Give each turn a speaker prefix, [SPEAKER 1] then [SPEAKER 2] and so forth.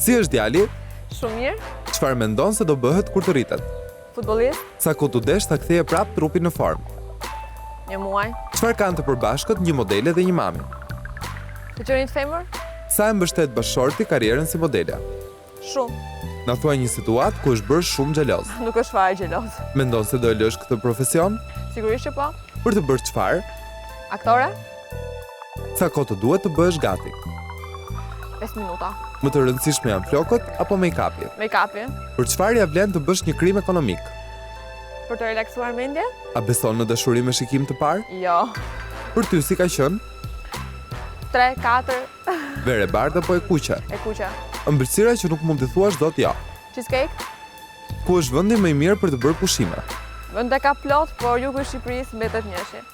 [SPEAKER 1] Si është djali?
[SPEAKER 2] Shumë mirë.
[SPEAKER 1] Çfarë mendon se do bëhet kur të rritet?
[SPEAKER 2] Futbollist.
[SPEAKER 1] Sa kohë të desh ta ktheje prap trupin në formë?
[SPEAKER 2] 1 muaj.
[SPEAKER 1] Çfarë kanë të përbashkët një modele dhe një mami?
[SPEAKER 2] Shoqërinë femër?
[SPEAKER 1] Sa e mbështet bashkëshorti karrierën si modele?
[SPEAKER 2] Shumë.
[SPEAKER 1] Na thuaj një situatë ku është bërë shumë xheloz.
[SPEAKER 2] Nuk është fare xheloz.
[SPEAKER 1] Mendon se do e lësh këtë profesion?
[SPEAKER 2] Sigurisht që po.
[SPEAKER 1] Për të bërë çfarë?
[SPEAKER 2] Aktore?
[SPEAKER 1] Sa kohë të duhet të bëhesh gati?
[SPEAKER 2] 5 minuta.
[SPEAKER 1] Më të rëndësishme janë flokët apo make-upi?
[SPEAKER 2] Make-upi.
[SPEAKER 1] Për çfarë ja vlen të bësh një krim ekonomik?
[SPEAKER 2] Për të relaksuar mendjen?
[SPEAKER 1] A beson në dashuri me shikim të parë?
[SPEAKER 2] Jo.
[SPEAKER 1] Për ty si ka qenë?
[SPEAKER 2] 3, 4.
[SPEAKER 1] Vere bardhë apo e kuqe?
[SPEAKER 2] E kuqe.
[SPEAKER 1] Ëmbëlsira që nuk mund të thuash dot jo.
[SPEAKER 2] Cheesecake?
[SPEAKER 1] Ku është vendi më i mirë për të bërë pushime?
[SPEAKER 2] Vende ka plot, por jugu i Shqipërisë mbetet njëshi.